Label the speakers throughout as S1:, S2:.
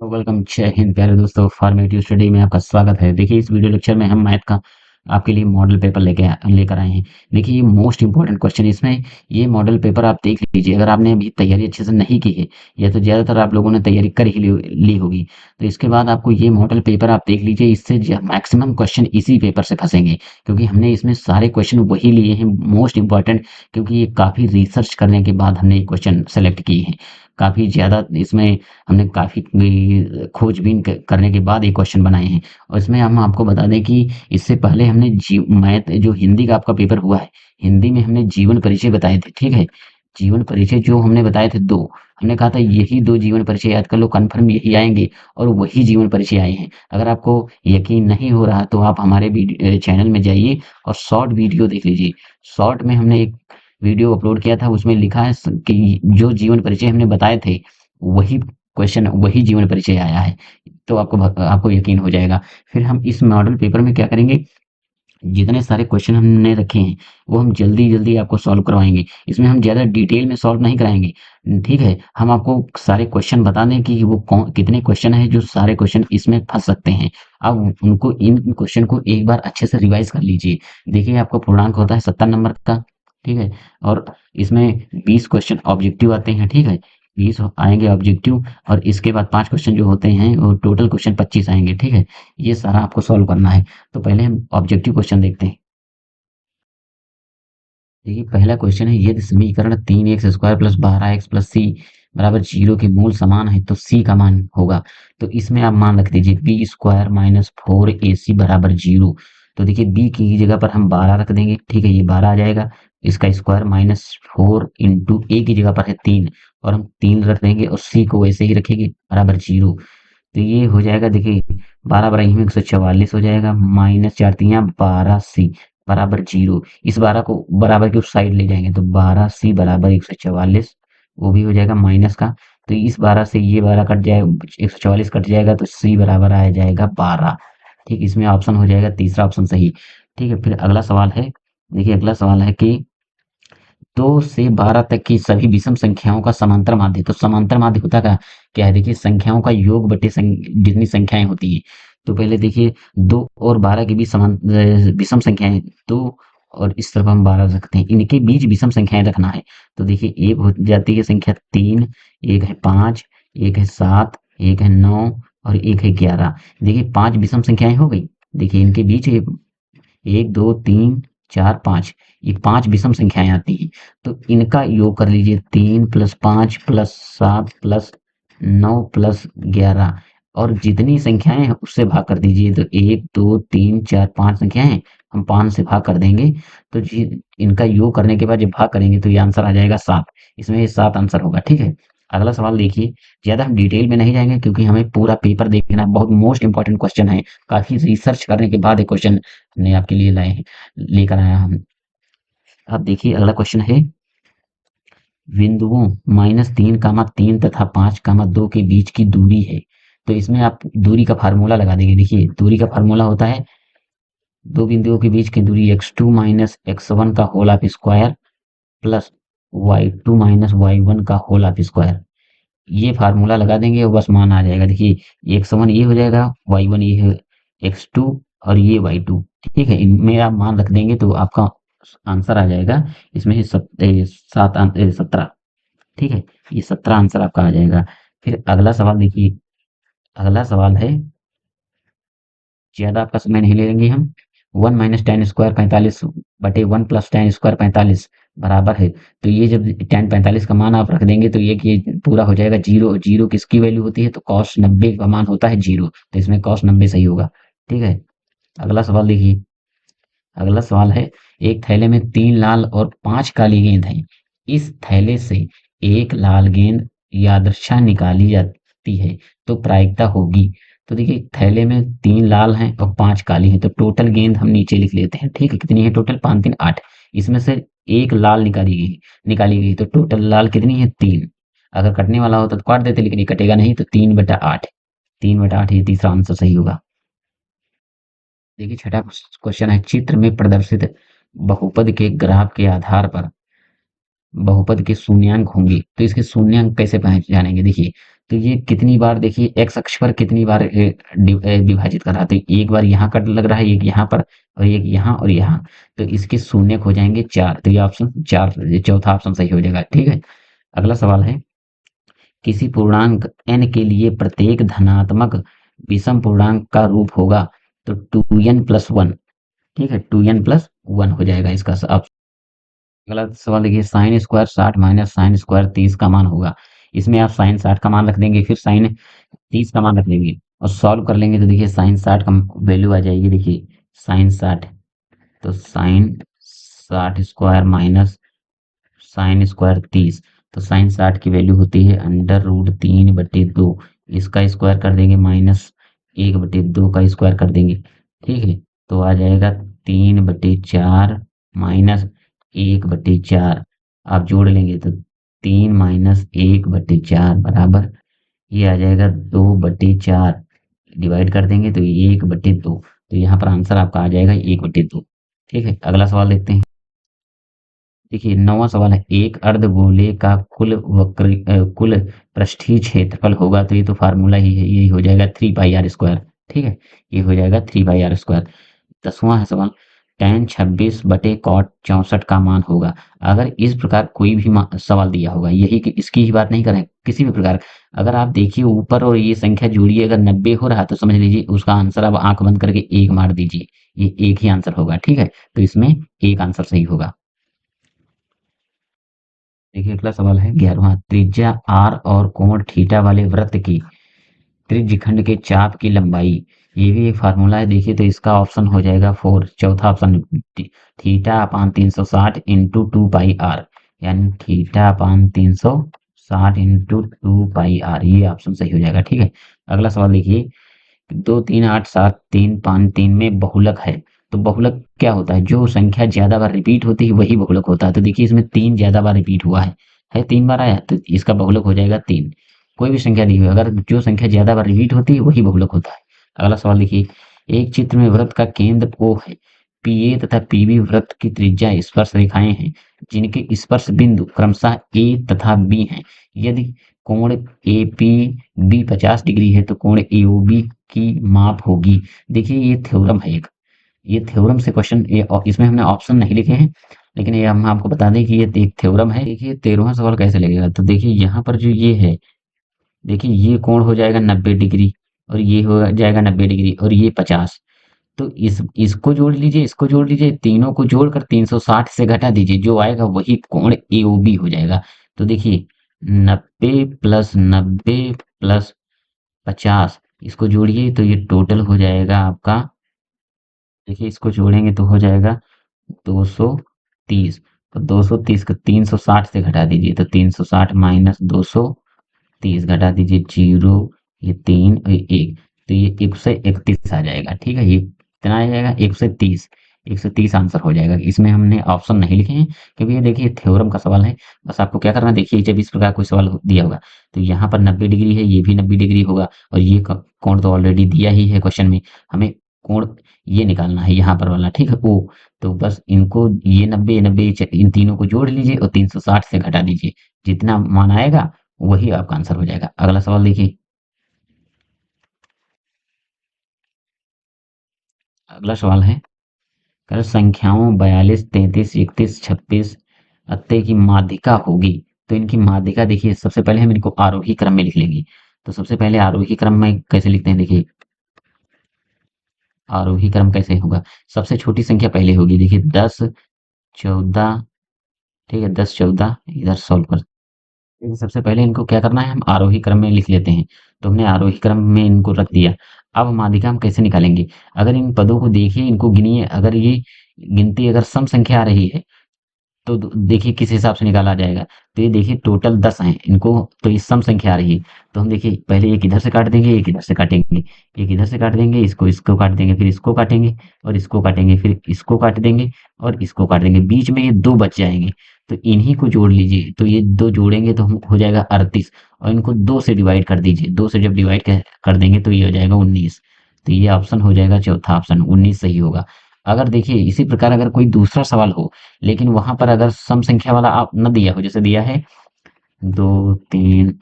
S1: Welcome. जय हिंद प्यारे दोस्तों, फॉर्मेटिव स्टडी में आपका स्वागत है। देखिए, इस वीडियो लेक्चर में हम मैथ का आपके लिए मॉडल पेपर लेकर आए हैं। देखिए, ये मोस्ट इंपॉर्टेंट क्वेश्चन इसमें। ये मॉडल पेपर आप देख लीजिए, अगर आपने अभी तैयारी अच्छे से नहीं की है या तो ज़्यादातर आप लोगों ने तैयारी कर ही ली होगी, तो इसके बाद आपको ये मॉडल पेपर आप देख लीजिए। इससे मैक्सिमम क्वेश्चन इसी पेपर से फंसेंगे, क्योंकि हमने इसमें सारे क्वेश्चन वही लिए हैं मोस्ट इंपॉर्टेंट। क्योंकि ये काफ़ी रिसर्च करने के बाद हमने ये क्वेश्चन सेलेक्ट किए हैं। काफ़ी ज़्यादा इसमें हमने काफ़ी खोजबीन करने के बाद ये क्वेश्चन बनाए हैं। और इसमें हम आपको बता दें कि इससे पहले हमने मैथ जो हिंदी का आपका पेपर हुआ है, हिंदी में हमने जीवन परिचय बताए थे, ठीक है। जीवन परिचय जो हमने बताए थे दो, हमने कहा था यही दो जीवन परिचय याद कर लो, कन्फर्म यही आएंगे, और वही जीवन परिचय आए हैं। अगर आपको यकीन नहीं हो रहा तो आप हमारे चैनल में जाइए और शॉर्ट वीडियो देख लीजिए। शॉर्ट में हमने एक वीडियो अपलोड किया था, उसमें लिखा है कि जो जीवन परिचय हमने बताए थे वही क्वेश्चन, वही जीवन परिचय आया है। तो आपको यकीन हो जाएगा। फिर हम इस मॉडल पेपर में क्या करेंगे, जितने सारे क्वेश्चन हमने रखे हैं वो हम जल्दी जल्दी आपको सॉल्व करवाएंगे। इसमें हम ज़्यादा डिटेल में सॉल्व नहीं कराएंगे, ठीक है। हम आपको सारे क्वेश्चन बता दें कि वो कौन कितने क्वेश्चन है जो सारे क्वेश्चन इसमें फंस सकते हैं। आप उनको इन क्वेश्चन को एक बार अच्छे से रिवाइज कर लीजिए। देखिए, आपका पूर्णांक होता है 70 नंबर का, ठीक है। और इसमें 20 क्वेश्चन ऑब्जेक्टिव आते हैं, ठीक है। 20 आएंगे ऑब्जेक्टिव, और इसके बाद 5 क्वेश्चन जो होते हैं वो टोटल क्वेश्चन 25 आएंगे, ठीक है। ये सारा आपको सॉल्व करना है। तो पहले हम ऑब्जेक्टिव क्वेश्चन देखते हैं। देखिए, पहला क्वेश्चन है, यदि समीकरण 3x² प्लस 12x प्लस सी बराबर 0 के मूल समान है तो सी का मान होगा। तो इसमें आप मान रख दीजिए बी स्क्वायर माइनस 4ac बराबर 0। तो देखिए, बी की जगह पर हम 12 रख देंगे, ठीक है। ये 12 आ जाएगा। इसका स्क्वायर माइनस 4 इंटू ए की जगह पर है 3, और हम 3 रख देंगे, और सी को वैसे ही रखेंगे बराबर 0। तो ये हो जाएगा, देखिए 12 बराबर में 144 हो जाएगा, माइनस 4 तियाँ 12c बराबर 0। इस 12 को बराबर की उस साइड ले जाएंगे तो 12c बराबर 144, वो भी हो जाएगा माइनस का। तो इस 12 से ये 12 कट जाए, 144 कट जाएगा, तो c बराबर आ जाएगा 12। ठीक, इसमें ऑप्शन हो जाएगा तीसरा ऑप्शन सही। ठीक है, फिर अगला सवाल है। देखिए, अगला सवाल है कि 2 से 12 तक की सभी विषम संख्याओं का समांतर माध्य। तो समांतर माध्य होता क्या है, देखिए संख्याओं का योग बटे जितनी संख्याएं होती हैं। तो पहले देखिए, 2 और 12 के बीच विषम संख्याएं 2, और इस तरफ हम 12 रखते हैं, इनके बीच विषम संख्याएं रखना है। तो देखिए, एक हो जाती है संख्या 3, एक है 5, एक है 7, एक है 9, और एक है 11। देखिए, 5 विषम संख्याएं हो गई। देखिए, इनके बीच 1 2 3 4 5, ये 5 विषम संख्याएं आती हैं। तो इनका योग कर लीजिए, 3 प्लस 5 प्लस 7 प्लस 9 प्लस 11, और जितनी संख्याएं हैं उससे भाग कर दीजिए। तो 1 2 3 4 5 संख्याएं हैं, हम 5 से भाग कर देंगे। तो जी, इनका योग करने के बाद जब भाग करेंगे तो ये आंसर आ जाएगा 7। इसमें ये 7 आंसर होगा, ठीक है। अगला सवाल देखिए। ज़्यादा हम डिटेल में नहीं जाएंगे, क्योंकि हमें पूरा पेपर देखना है, बहुत मोस्ट इंपॉर्टेंट क्वेश्चन है। काफ़ी रिसर्च करने के बाद ये क्वेश्चन हमने आपके लिए लेकर आया हम। अब देखिए, अगला क्वेश्चन है, बिंदुओं -3, 3 तथा 5, 2 के बीच की दूरी है। तो इसमें आप दूरी का फार्मूला लगा देंगे। देखिए, दूरी का फार्मूला होता है, दो बिंदुओं के बीच की दूरी x2 माइनस x1 का whole of square plus y2 minus y1 का होल ऑफ स्क्वायर। ये फार्मूला लगा देंगे और बस मान आ जाएगा। देखिए, x1 ये हो जाएगा, y1 ये है, x2 और ये y2, ठीक है। इनमें आप मान रख देंगे तो आपका आंसर आ जाएगा। इसमें 17, ठीक है। ये 17 आंसर आपका आ जाएगा। फिर अगला सवाल देखिए। अगला सवाल है, ज़्यादा आपका समय नहीं लेंगे हम। 1 माइनस टेन स्क्वायर 45 बटे 1 प्लस टेन स्क्वायर 45 बराबर है। तो ये जब टेन 45 का मान आप रख देंगे तो ये पूरा हो जाएगा 0। 0 किसकी वैल्यू होती है, तो कॉस 90 का मान होता है 0। तो इसमें कॉस 90 सही होगा, ठीक है। अगला सवाल देखिए। अगला सवाल है, एक थैले में 3 लाल और 5 काली गेंद हैं। इस थैले से एक लाल गेंद यादृच्छा निकाली जाती है तो प्रायिकता होगी। तो देखिए, थैले में 3 लाल हैं और 5 काली हैं, तो टोटल गेंद हम नीचे लिख लेते हैं, ठीक है। कितनी है टोटल, 5 3 8। इसमें से एक लाल निकाली गई, तो टोटल लाल कितनी है, 3। अगर कटने वाला होता तो काट देते, लेकिन ये कटेगा नहीं, तो 3/8। 3/8, ये तीसरा आंसर सही होगा। देखिए, छठा क्वेश्चन है, चित्र में प्रदर्शित बहुपद के ग्राफ के आधार पर बहुपद के शून्यांक होंगे। तो इसके शून्यांक कैसे पहचानेंगे, देखिए। तो ये कितनी बार देखिए एक्स अक्ष पर कितनी बार विभाजित कर रहा है, तो एक बार यहाँ कट लग रहा है, एक यहाँ पर और एक यहाँ और यहाँ। तो इसके शून्य हो जाएंगे 4, तो ये ऑप्शन 4, चौथा ऑप्शन सही हो जाएगा। ठीक है, अगला सवाल है, किसी पूर्णांक n के लिए प्रत्येक धनात्मक विषम पूर्णांक का रूप होगा, तो 2n+1। ठीक है, 2n+1 हो जाएगा इसका ऑप्शन। अगला सवाल देखिए, sine square 60 minus sine square 30 का मान होगा। इसमें आप साइन 60 का मान रख देंगे, फिर साइन 30 का मान रख देंगे और सॉल्व कर लेंगे, तो देखिए साइन 60 का वैल्यू आ जाएगी। देखिए साइन 60, तो sine 60 square minus sine square 30, तो साइन 60 की वैल्यू होती है √3/2। इसका स्क्वायर कर देंगे माइनस 1/2 का स्क्वायर कर देंगे। ठीक है, तो आ जाएगा 3/4 माइनस 1/4। आप जोड़ लेंगे तो 3 माइनस 1/4 बराबर, ये आ जाएगा 2/4। डिवाइड कर देंगे तो 1/2, तो यहाँ पर आंसर आपका आ जाएगा 1/2। ठीक है, अगला सवाल देखते हैं। देखिए 9वां सवाल है, एक अर्धगोले का कुल पृष्ठीय क्षेत्रफल होगा, तो ये तो फार्मूला ही है, ये हो जाएगा 3πr²। ठीक है, ये हो जाएगा 3πr²। 10वां है सवाल, tan 26/cot 64 का मान होगा। अगर इस प्रकार कोई भी सवाल दिया होगा, यही कि इसकी ही बात नहीं करें, किसी भी प्रकार अगर आप देखिए ऊपर और ये संख्या जोड़िए, अगर 90 हो रहा है तो समझ लीजिए उसका आंसर आप आंख बंद करके एक मार दीजिए, ये एक ही आंसर होगा। ठीक है, तो इसमें एक आंसर सही होगा। देखिए अगला सवाल है 11वां, त्रिज्या r और कोण थीटा वाले वृत्त की त्रिज्यखंड के चाप की लंबाई, ये भी एक फार्मूला है। देखिए तो इसका ऑप्शन हो जाएगा 4, चौथा option, theta upon 360 into 2πr, यानी थीटा अपान 360 इंटू 2πr, ये ऑप्शन सही हो जाएगा। ठीक है, अगला सवाल देखिए, 2 3 8 7 3 5 3 में बहुलक है, तो बहुलक क्या होता है, जो संख्या ज्यादा बार रिपीट होती है वही बहुलक होता है। तो देखिए इसमें 3 ज्यादा बार रिपीट हुआ है 3 बार आया, तो इसका बहुलक हो जाएगा 3। कोई भी संख्या दी हुई अगर जो संख्या ज्यादा बार रिपीट होती है वही बहुलक होता है। अगला सवाल देखिए, एक चित्र में वृत्त का केंद्र O है, PA तथा PB वृत्त की त्रिज्या स्पर्श रेखाएं हैं, जिनके स्पर्श बिंदु क्रमशः A तथा B हैं। यदि कोण APB 50 डिग्री है तो कोण AOB की माप होगी। देखिए ये थ्योरम है एक, ये थ्योरम से क्वेश्चन, ये इसमें हमने ऑप्शन नहीं लिखे हैं, लेकिन ये हम आपको बता दें कि ये एक थ्योरम है। देखिए 13वां सवाल कैसे लगेगा, तो देखिए यहाँ पर जो ये है, देखिए ये कोण हो जाएगा 90 डिग्री और ये हो जाएगा 90 डिग्री और ये 50। तो इसको जोड़ लीजिए, इसको जोड़ लीजिए, तीनों को जोड़कर 360 से घटा दीजिए, जो आएगा वही कोण AOB हो जाएगा। तो देखिए 90 प्लस 90 प्लस 50, इसको जोड़िए तो ये टोटल हो जाएगा आपका, देखिए इसको जोड़ेंगे तो हो जाएगा 230। तो 230 को 360 से घटा दीजिए, तो 360 माइनस 230 घटा दीजिए, 0, ये 3 और ये 1, तो ये 131 आ जाएगा। ठीक है, ये कितना आ जाएगा, 130, 130 आंसर हो जाएगा। इसमें हमने ऑप्शन नहीं लिखे हैं क्योंकि ये देखिए थ्योरम का सवाल है। बस आपको क्या करना है, देखिए जब इस प्रकार कोई सवाल दिया होगा तो यहाँ पर 90 डिग्री है, ये भी 90 डिग्री होगा और ये कोण तो ऑलरेडी दिया ही है क्वेश्चन में, हमें कोण ये निकालना है यहाँ पर वाला। ठीक है, ओ, तो बस इनको ये 90 90 इन तीनों को जोड़ लीजिए और 360 से घटा दीजिए, जितना मान आएगा वही आपका आंसर हो जाएगा। अगला सवाल देखिए, अगला सवाल है, अगर संख्याओं 42 33 31 36 अत्ते की माध्यिका होगी, तो इनकी माध्यिका देखिए, सबसे पहले हम इनको आरोही क्रम में लिख लेंगे। तो सबसे पहले आरोही क्रम में कैसे लिखते हैं, देखिए आरोही क्रम कैसे होगा, सबसे छोटी संख्या पहले होगी। देखिए 10 14, ठीक है 10 14, इधर सॉल्व कर, देखिए सबसे पहले इनको क्या करना है, हम आरोही क्रम में लिख लेते हैं। तो हमने आरोही क्रम में इनको रख दिया। अब माध्यिका हम कैसे निकालेंगे, अगर इन पदों को देखिए, इनको गिनिए, अगर ये गिनती अगर सम संख्या आ रही है तो देखिए किस हिसाब से निकाला जाएगा। तो ये देखिए टोटल 10 हैं इनको, तो ये सम संख्या आ रही है। तो हम देखिए पहले एक इधर से काट देंगे, एक इधर से काटेंगे, एक इधर से काट देंगे, इसको इसको काट देंगे, फिर इसको काटेंगे और इसको काटेंगे, फिर इसको काट देंगे और इसको काट देंगे, बीच में ये दो बच जाएंगे। तो इन्हीं को जोड़ लीजिए, तो ये दो जोड़ेंगे तो हम हो जाएगा 38 और इनको दो से डिवाइड कर दीजिए, दो से जब डिवाइड कर देंगे तो ये हो जाएगा 19। तो ये ऑप्शन हो जाएगा चौथा ऑप्शन, 19 सही होगा। अगर देखिए इसी प्रकार अगर कोई दूसरा सवाल हो, लेकिन वहां पर अगर सम संख्या वाला आप न दिया हो, जैसे दिया है 2 3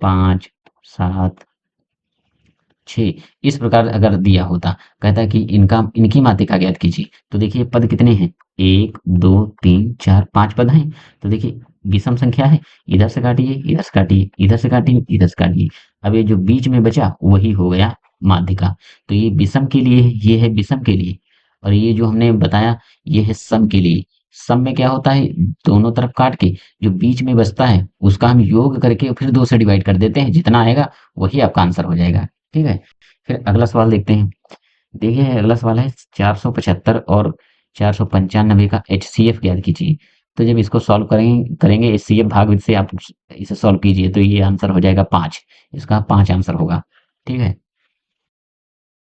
S1: 5 7 6 इस प्रकार अगर दिया होता, कहता है कि इनका इनकी मात्रिका ज्ञात कीजिए, तो देखिए पद कितने हैं, 1 2 3 4 5 पद हैं। तो देखिए विषम संख्या है, इधर से काटिए, इधर से काटिए, इधर से काटिए, इधर से काटिए। अब ये जो बीच में बचा वही हो गया माध्यिका। तो ये विषम के लिए है, ये है विषम के लिए, और ये जो हमने बताया ये है सम के लिए। सम में क्या होता है, दोनों तरफ काट के जो बीच में बचता है उसका हम योग करके फिर 2 से डिवाइड कर देते हैं, जितना आएगा वही आपका आंसर हो जाएगा। ठीक है। फिर अगला सवाल देखते हैं। देखिए अगला सवाल है 475 और 495 का एचसीएफ ज्ञात कीजिए। तो जब इसको सॉल्व करेंगे एचसीएफ भाग से आप इसे सॉल्व कीजिए तो ये आंसर हो जाएगा 5। इसका 5 आंसर होगा। ठीक है।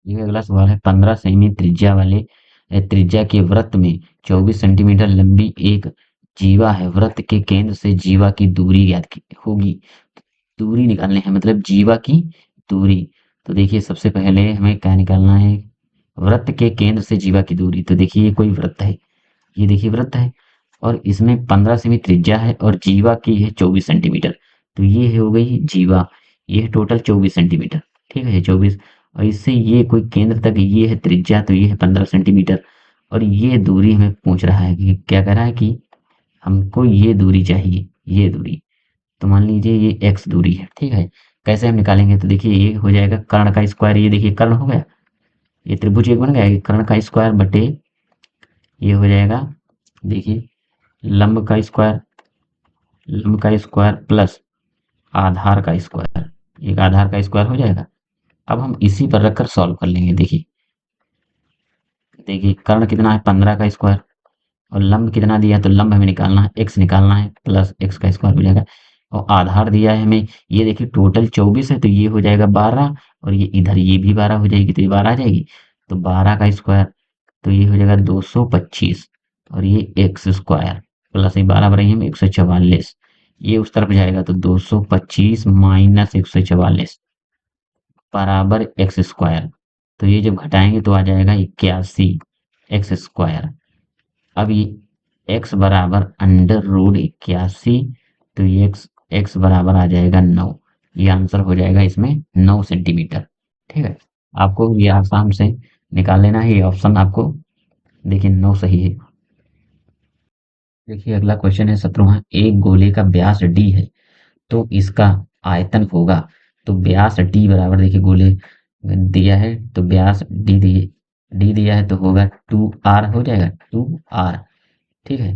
S1: ये अगला सवाल है 15 सेमी त्रिज्या वाले त्रिज्या के वृत्त में 24 सेंटीमीटर लंबी एक जीवा है। वृत्त के केंद्र से जीवा की दूरी होगी। दूरी निकालने है, मतलब जीवा की दूरी। तो देखिए सबसे पहले हमें क्या निकालना है, वृत्त के केंद्र से जीवा की दूरी। तो देखिए ये कोई वृत्त है, ये देखिए वृत्त है, और इसमें 15 सेमी त्रिज्या है और जीवा की है 24 सेंटीमीटर। तो ये हो गई जीवा, ये है टोटल 24 सेंटीमीटर। ठीक है 24, और इससे ये कोई केंद्र तक ये है त्रिज्या, तो ये है 15 सेंटीमीटर। और ये दूरी हमें पूछ रहा है कि क्या कह रहा है कि हमको ये दूरी चाहिए, ये दूरी। तो मान लीजिए ये एक्स दूरी है। ठीक है। कैसे हम निकालेंगे, तो देखिए ये हो जाएगा कर्ण का स्क्वायर, ये देखिए कर्ण हो गया, ये त्रिभुज एक बन गया, ये कर्ण का स्क्वायर बटे ये हो जाएगा देखिए लंब का स्क्वायर, लंब का स्क्वायर प्लस आधार का स्क्वायर, एक आधार का स्क्वायर हो जाएगा। अब हम इसी पर रखकर सॉल्व कर लेंगे। देखिए देखिए कर्ण कितना है 15 का स्क्वायर, और लंब कितना दिया है, तो लंब हमें निकालना है, एक्स निकालना है, प्लस एक्स का स्क्वायर हो जाएगा। और आधार दिया है हमें, ये देखिए टोटल 24 है तो ये हो जाएगा 12, और ये इधर ये भी 12 हो जाएगी, तो ये 12 आ जाएगी। तो 12 का स्क्वायर, तो ये हो जाएगा 225, और ये एक्स स्क्वायर प्लस ये 12 बराबर में 144, ये उस तरफ जाएगा तो 225 माइनस 144 बराबर एक्स स्क्वायर। तो ये जब घटाएंगे तो आ जाएगा 81 एक्स स्क्वायर। अब ये x बराबर अंडर रूट 81, तो ये x बराबर आ जाएगा 9। ये आंसर हो जाएगा इसमें 9 सेंटीमीटर। ठीक है। आपको ये आसाम से निकाल लेना है, ये ऑप्शन आपको देखिए 9 सही है। देखिए अगला क्वेश्चन है 17वां, एक गोले का व्यास d है तो इसका आयतन होगा। तो व्यास d बराबर देखिए गोले दिया है तो व्यास d दिया है तो होगा 2r हो जाएगा 2r। ठीक है।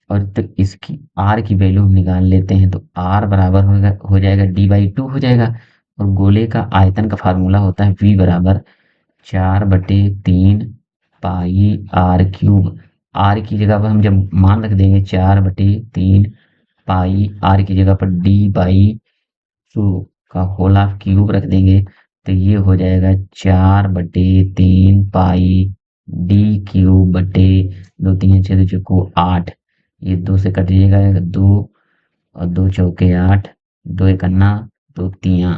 S1: और तो इसकी आर की वैल्यू हम निकाल लेते हैं, तो आर बराबर हो जाएगा d/2 हो जाएगा। और गोले का आयतन का फार्मूला होता है v बराबर 4/3 पाई आर क्यूब। आर की जगह पर हम जब मान रख देंगे 4/3 पाई आर की जगह पर d/2 का होल ऑफ क्यूब रख देंगे, तो ये हो जाएगा 4/3 पाई डी क्यूब बटे 2 3 6 2 8। ये 2 से कटिएगा 2, और 2 चौके 8, 2 एक अन्ना, 2 तिया।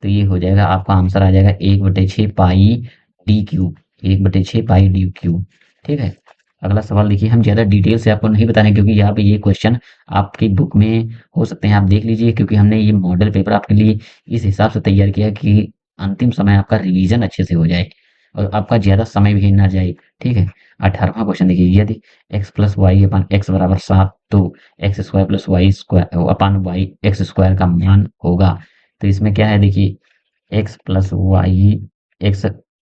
S1: तो ये हो जाएगा आपका आंसर आ जाएगा 1/6 पाई डी क्यूब, 1/6 पाई डी क्यूब। ठीक है। अगला सवाल देखिए, हम ज़्यादा डिटेल से आपको नहीं बताने क्योंकि यहाँ पे ये क्वेश्चन आपकी बुक में हो सकते हैं, आप देख लीजिए, क्योंकि हमने ये मॉडल पेपर आपके लिए इस हिसाब से तैयार किया कि अंतिम समय आपका रिवीजन अच्छे से हो जाए और आपका ज़्यादा समय भी ना जाए। ठीक है। 18वां क्वेश्चन देखिए, यदि x plus y upon x बराबर 7 तो x square plus y square upon y x square का मान होगा। तो इसमें क्या है देखिए, x plus y x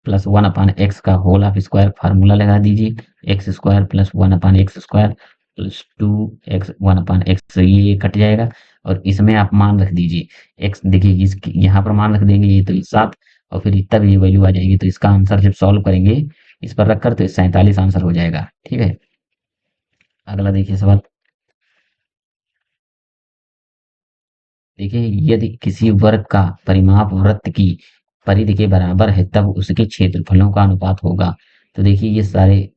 S1: plus 1 upon x का होल ऑफ स्क्वायर फार्मूला लगा दीजिए, x square plus 1 upon x square plus 2x 1 upon x, ये कट जाएगा। और इसमें आप मान रख दीजिए एक्स, देखिए इसकी यहाँ पर मान रख देंगे ये तो 7, और फिर इतना भी ये वैल्यू आ जाएगी। तो इसका आंसर जब सॉल्व करेंगे इस पर रखकर तो 47 आंसर हो जाएगा। ठीक है। अगला देखिए सवाल, देखिए यदि किसी वर्ग का परिमाप वृत्त की परिधि के बराबर है तब उसके क्षेत्रफलों का अनुपात होगा। तो देखिए ये सारे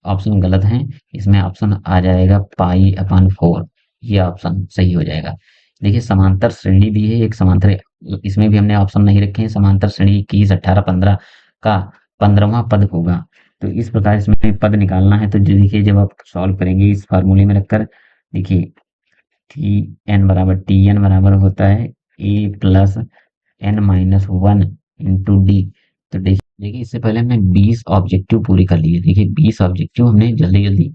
S1: ऑप्शन गलत हैं, इसमें ऑप्शन आ जाएगा पाई अपान 4, ये ऑप्शन सही हो जाएगा। देखिए समांतर श्रेणी दी है, एक समांतर, इसमें भी हमने ऑप्शन नहीं रखे हैं। समांतर श्रेणी 21 18 15 का 15वां पद होगा। तो इस प्रकार इसमें पद निकालना है। तो देखिए जब आप सॉल्व करेंगे इस फार्मूले में रखकर, देखिए टी एन बराबर होता है a plus n minus one into d. तो देखिए इससे पहले हमने 20 ऑब्जेक्टिव पूरे कर लिए। देखिए 20 ऑब्जेक्टिव हमने जल्दी जल्दी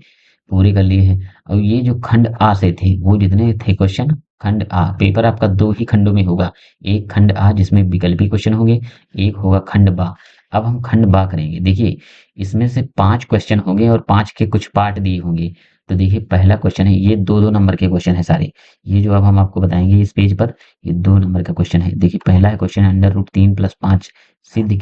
S1: पूरे कर लिए हैं। और ये जो खंड आ से थे वो जितने थे क्वेश्चन, खंड आ पेपर आपका दो ही खंडों में होगा। एक खंड आ जिसमें विकल्पी क्वेश्चन होंगे, एक होगा खंड बा। अब हम खंड बा करेंगे। देखिए इसमें से 5 क्वेश्चन होंगे और 5 के कुछ पार्ट दिए होंगे। तो देखिए पहला क्वेश्चन है, ये दो दो नंबर के क्वेश्चन है सारे। ये जो अब हम आपको बताएंगे इस पेज पर, ये 2 नंबर का क्वेश्चन है। देखिए पहला है क्वेश्चन, अंडर रूट 3 प्लस 5 सिद्ध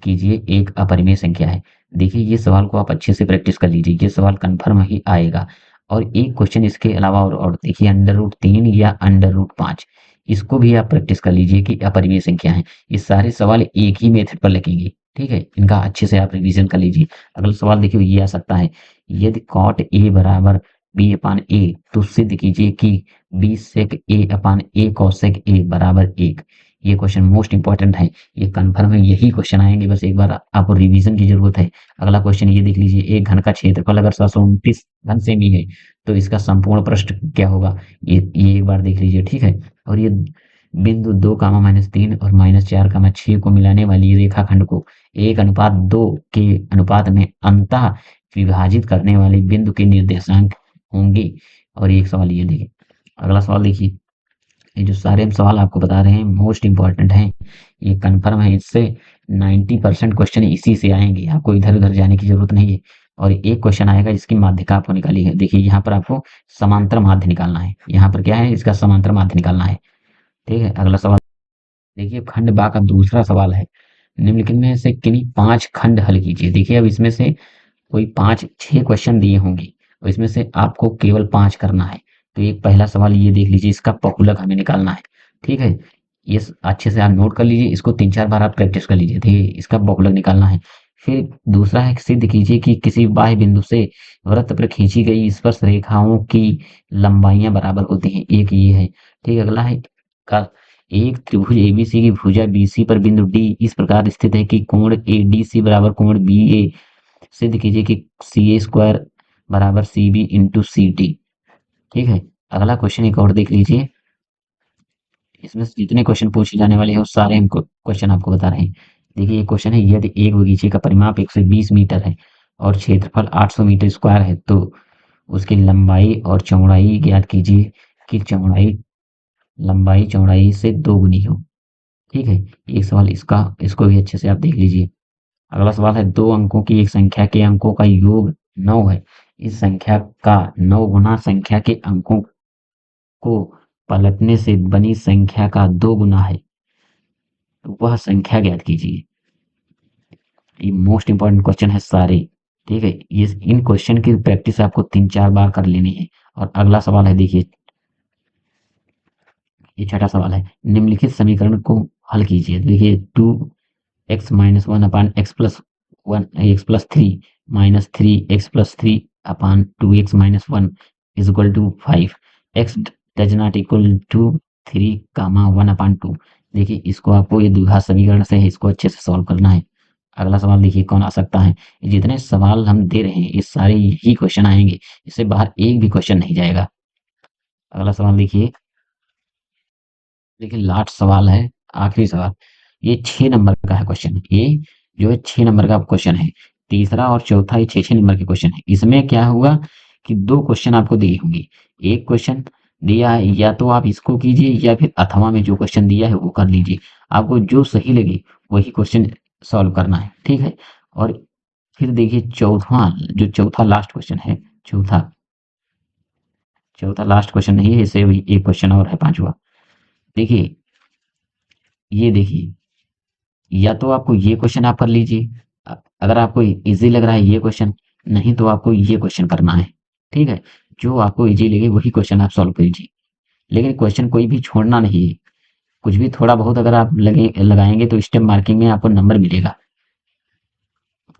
S1: कीजिए एक अपरिमेय संख्या है। देखिए ये सवाल को आप अच्छे से प्रैक्टिस कर लीजिए, ये सवाल कन्फर्म ही आएगा। और एक क्वेश्चन इसके अलावा और देखिए अंडर रूट 3 या अंडर रूट 5, इसको भी आप प्रैक्टिस कर लीजिए कि अपरिमेय संख्या है। ये सारे सवाल एक ही मेथड पर लगेंगे, ठीक है। इनका अच्छे से आप रिवीजन कर लीजिए। अगला सवाल देखिए ये आ सकता है, यदि कॉट ए बराबर बी अपान ए तो सिद्ध कीजिए कि बी सेक ए अपान ए कॉसेक ए बराबर 1। ये क्वेश्चन मोस्ट इंपॉर्टेंट है, ये कंफर्म है, यही क्वेश्चन आएंगे, बस एक बार आपको रिवीजन की जरूरत है। अगला क्वेश्चन ये देख लीजिए, एक घन का क्षेत्रफल अगर 729 घन सेमी है तो इसका संपूर्ण पृष्ठ क्या होगा। ये एक बार देख लीजिए, ठीक है। और ये बिंदु 2 कामा -3 और -4 कामा 6 को मिलाने वाली रेखाखंड को 1:2 के अनुपात में अंतः विभाजित करने वाले बिंदु के निर्देशांक होंगे। और एक सवाल ये देखिए, अगला सवाल देखिए, ये जो सारे हम सवाल आपको बता रहे हैं मोस्ट इंपॉर्टेंट हैं, ये कंफर्म है, इससे 90% क्वेश्चन इसी से आएंगे, आपको इधर उधर जाने की जरूरत नहीं है। और एक क्वेश्चन आएगा जिसकी माध्यिका आपको निकाली है। देखिए यहाँ पर आपको समांतर माध्य निकालना है, यहाँ पर क्या है, इसका समांतर माध्य निकालना है, ठीक है। अगला सवाल देखिए, खंड बा का दूसरा सवाल है, निम्नलिखित में से किन्हीं 5 खंड हल कीजिए। देखिए अब इसमें से कोई 5-6 क्वेश्चन दिए होंगे और इसमें से आपको केवल 5 करना है। तो एक पहला सवाल ये देख लीजिए, इसका बहुलक हमें निकालना है, ठीक है। ये अच्छे से आप नोट कर लीजिए, इसको 3-4 बार आप प्रैक्टिस कर लीजिए। देखिए इसका बहुलक निकालना है। फिर दूसरा है, सिद्ध कीजिए कि किसी बाह्य बिंदु से वृत्त पर खींची गई स्पर्श रेखाओं की लंबाइयां बराबर होती हैं। एक ये है, ठीक है। अगला है का एक त्रिभुज एबीसी की भुजा बीसी पर बिंदु डी इस प्रकार स्थित है कि कोण एडीसी बराबर कोण बीए। सिद्ध कीजिए कि सी ए स्क्वायर बराबर C B into C T, ठीक है। अगला क्वेश्चन एक और देख लीजिए, इसमें से जितने क्वेश्चन पूछे जाने वाले हैं वो सारे हमको क्वेश्चन आपको बता रहे हैं। देखिए ये क्वेश्चन है, यदि एक बगीचे का परिमाप 120 मीटर है और क्षेत्रफल 800 मीटर स्क्वायर है तो उसकी लंबाई और चौड़ाई ज्ञात कीजिए कि चौड़ाई लंबाई चौड़ाई से दोगुनी हो, ठीक है। एक सवाल इसका, इसको भी अच्छे से आप देख लीजिए। अगला सवाल है, 2 अंकों की एक संख्या के अंकों का योग 9 है। इस संख्या का 9 गुना संख्या के अंकों को पलटने से बनी संख्या का 2 गुना है, तो वह संख्या ज्ञात कीजिए। ये मोस्ट इंपॉर्टेंट क्वेश्चन है सारे, ठीक है। ये इन क्वेश्चन की प्रैक्टिस आपको 3-4 बार कर लेनी है। और अगला सवाल है, देखिए ये छठा सवाल है, निम्नलिखित समीकरण को हल कीजिए। देखिए 2x-1 upon x+3 -3x+3 upon 2x-1 is equal to 5, x does not equal to 3 comma 1/2। देखिए इसको आपको ये द्विघात समीकरण से है, इसको अच्छे से सॉल्व करना है। अगला सवाल देखिए कौन आ सकता है, जितने सवाल हम दे रहे हैं ये सारे यही क्वेश्चन आएंगे, इससे बाहर एक भी क्वेश्चन नहीं जाएगा। अगला सवाल देखिए, देखिए लास्ट सवाल है, आखिरी सवाल। ये 6 नंबर का है क्वेश्चन, ये जो है 6 नंबर का क्वेश्चन है। तीसरा और चौथा ये 6-6 नंबर के क्वेश्चन है। इसमें क्या होगा कि 2 क्वेश्चन आपको दिए होंगे। एक क्वेश्चन दिया है, या तो आप इसको कीजिए या फिर अथवा में जो क्वेश्चन दिया है वो कर लीजिए। आपको जो सही लगे वही क्वेश्चन सॉल्व करना है, ठीक है। और फिर देखिए चौथा लास्ट क्वेश्चन है, चौथा चौथा लास्ट क्वेश्चन नहीं है, इससे भी एक क्वेश्चन और है, पांचवा। देखिए ये देखिए, या तो आपको ये क्वेश्चन आप कर लीजिए, अगर आपको इजी लग रहा है ये क्वेश्चन, नहीं तो आपको ये क्वेश्चन करना है, ठीक है। जो आपको इजी लगे वही क्वेश्चन आप सॉल्व कीजिए, लेकिन क्वेश्चन कोई भी छोड़ना नहीं है। कुछ भी थोड़ा बहुत अगर आप लगाएंगे तो स्टेप मार्किंग में आपको नंबर मिलेगा।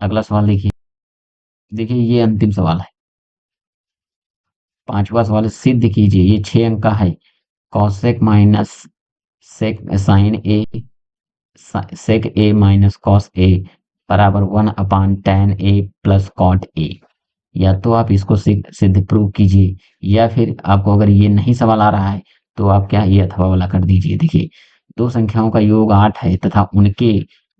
S1: अगला सवाल देखिए, देखिए ये अंतिम सवाल है, पांचवा सवाल है, सिद्ध कीजिए, ये 6 अंक का है, cosec minus sec sign A sec A minus cos A बराबर 1/tan a plus cot A. या तो आप इसको सिद्ध प्रूव कीजिए, या फिर आपको अगर ये नहीं सवाल आ रहा है तो आप क्या ये अथवा वाला कर दीजिए। देखिए, दो संख्याओं का योग 8 है तथा उनके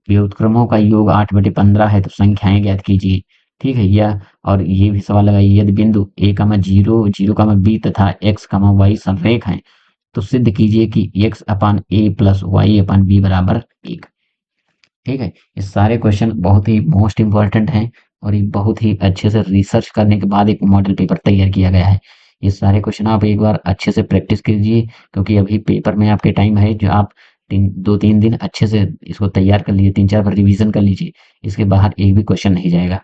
S1: व्युत्क्रमों का योग 8/15 है, तो संख्याएं ज्ञात कीजिए। ठीक है, या और ये भी सवाल लगाइए, यदि बिंदु a, 0, 0, b तथा x, y संरेख हैं, तो सिद्ध कीजिए कि x upon a plus y upon b बराबर 1। ठीक है, ये सारे क्वेश्चन बहुत ही मोस्ट इम्पोर्टेंट हैं और ये बहुत ही अच्छे से रिसर्च करने के बाद एक मॉडल पेपर तैयार किया गया है। ये सारे क्वेश्चन आप एक बार अच्छे से प्रैक्टिस कीजिए, क्योंकि अभी पेपर में आपके टाइम है, जो आप 2-3 दिन अच्छे से इसको तैयार कर लीजिए, 3-4 बार रिवीजन कर लीजिए। इसके बाहर एक भी क्वेश्चन नहीं जाएगा।